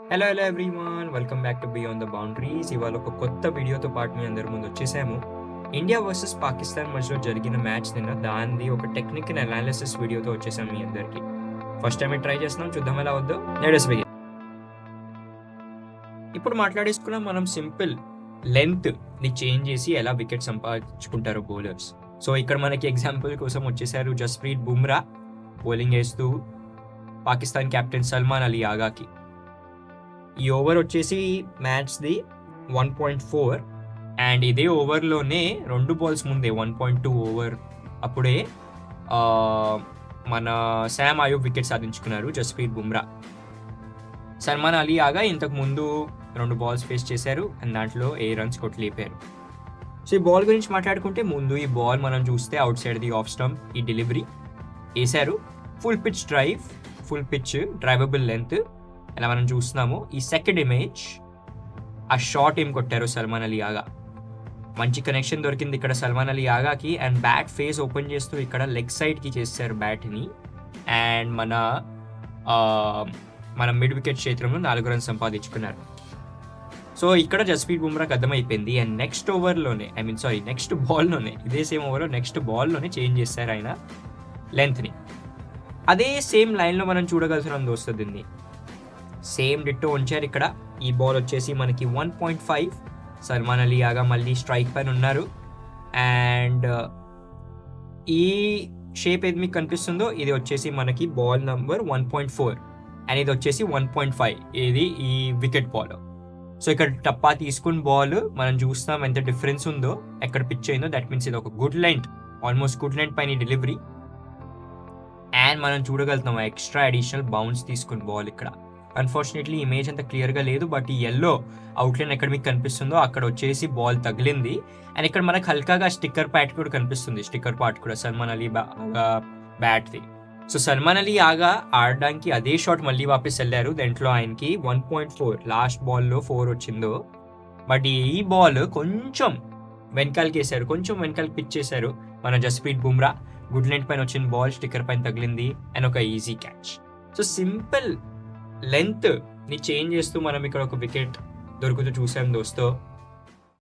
Hello everyone, welcome back to beyond the boundaries. ఇవాళ ఒక కొత్త వీడియోతో పాటు మీ అందరి ముందు వచ్చేసాము. ఇండియా వర్సెస్ పాకిస్తాన్ మధ్యలో జరిగిన మ్యాచ్ నిన్న, దానిది ఒక టెక్నికల్ అనాలిసిస్ వీడియోతో వచ్చేసాం మీ అందరికి. ఫస్ట్ టైం ట్రై చేస్తున్నాం, చూద్దాం ఎలా వద్దు. Let's begin. ఇప్పుడు మాట్లాడేసుకున్నాం మనం సింపుల్ లెంత్ ని చేంజ్ చేసి ఎలా వికెట్ సంపాదించుకుంటారు బౌలర్స్. సో ఇక్కడ మనకి ఎగ్జాంపుల్ కోసం వచ్చేసారు జస్ప్రీత్ బుమ్రా బౌలింగ్ వేస్తూ పాకిస్తాన్ కెప్టెన్ సల్మాన్ అలీ ఆగాకి. ఈ ఓవర్ వచ్చేసి మ్యాచ్ది 1.4 అండ్ ఇదే ఓవర్లోనే 2 బాల్స్ ముందే 1.2 ఓవర్ అప్పుడే మన శామ్ అయూబ్ వికెట్ సాధించుకున్నారు జస్ప్రీత్ బుమ్రా. సల్మాన్ అలీ ఆగా ఇంతకు ముందు 2 బాల్స్ ఫేస్ చేశారు అండ్ దాంట్లో 8 రన్స్ కొట్టి లేపారు. సో ఈ బాల్ గురించి మాట్లాడుకుంటే ముందు ఈ బాల్ మనం చూస్తే outside the off stump ఈ డెలివరీ వేశారు. Full pitch drive, full pitch drivable length ఇలా మనం చూస్తున్నాము. ఈ సెకండ్ ఇమేజ్ ఆ షాట్ ఏం కొట్టారు సల్మాన్ అలీ ఆగా. మంచి కనెక్షన్ దొరికింది ఇక్కడ సల్మాన్ అలీ ఆగాకి అండ్ బ్యాట్ ఫేస్ ఓపెన్ చేస్తూ ఇక్కడ లెగ్ సైడ్కి చేస్తారు బ్యాట్ని అండ్ మన మిడ్ వికెట్ క్షేత్రంలో 4 రన్స్ సంపాదించుకున్నారు. సో ఇక్కడ జస్ప్రీత్ బుమ్రాకి అర్థమైపోయింది అండ్ నెక్స్ట్ బాల్లోనే ఇదే సేమ్ ఓవర్లో నెక్స్ట్ బాల్లోనే చేంజ్ చేస్తారు ఆయన లెంత్ని. అదే సేమ్ లైన్లో మనం చూడగలుగుతున్నాం దోస్తు. దీన్ని సేమ్ డిట్టో ఉంచారు ఇక్కడ. ఈ బాల్ వచ్చేసి మనకి 1.5. సల్మాన్ అలీ ఆగా మళ్ళీ స్ట్రైక్ పైన ఉన్నారు అండ్ ఈ షేప్ ఏది మీకు కనిపిస్తుందో ఇది వచ్చేసి మనకి బాల్ నంబర్ 1.4 అండ్ ఇది వచ్చేసి 1.5. ఇది ఈ వికెట్ బాల్. సో ఇక్కడ టప్పా తీసుకున్న బాల్ మనం చూస్తాం ఎంత డిఫరెన్స్ ఉందో ఎక్కడ పిచ్ అయిందో. దట్ మీన్స్ ఇది ఒక good length, almost good length పైన డెలివరీ అండ్ మనం చూడగలుగుతాం ఎక్స్ట్రా అడిషనల్ బౌన్స్ తీసుకున్న బాల్ ఇక్కడ. అన్ఫార్చునేట్లీ ఇమేజ్ అంత క్లియర్గా లేదు, బట్ ఈ ఎల్లో అవుట్లైన్ ఎక్కడ మీకు కనిపిస్తుందో అక్కడ వచ్చేసి బాల్ తగిలింది అండ్ ఇక్కడ మనకు హల్కాగా స్టిక్కర్ పార్ట్ కూడా కనిపిస్తుంది. స్టిక్కర్ పార్ట్ కూడా సల్మాన్ అలీ బ్యాట్ది. సో సల్మాన్ అలీ ఆగా ఆడడానికి అదే షాట్ మళ్ళీ వాపస్ వెళ్ళారు. దాంట్లో ఆయనకి 1.4 లాస్ట్ బాల్లో 4 వచ్చిందో, బట్ ఈ బాల్ కొంచెం వెనకాలకి వేశారు, కొంచెం వెనకాలకి పిచ్ చేశారు మన జస్ప్రీత్ బుమ్రా. గుడ్ లెంత్ పైన వచ్చిన బాల్ స్టిక్కర్ పైన తగిలింది అండ్ ఒక easy catch. So simple length ని చేంజ్ చేస్తూ మనం ఇక్కడ ఒక వికెట్ దొరుకుతూ చూసాం దోస్తో.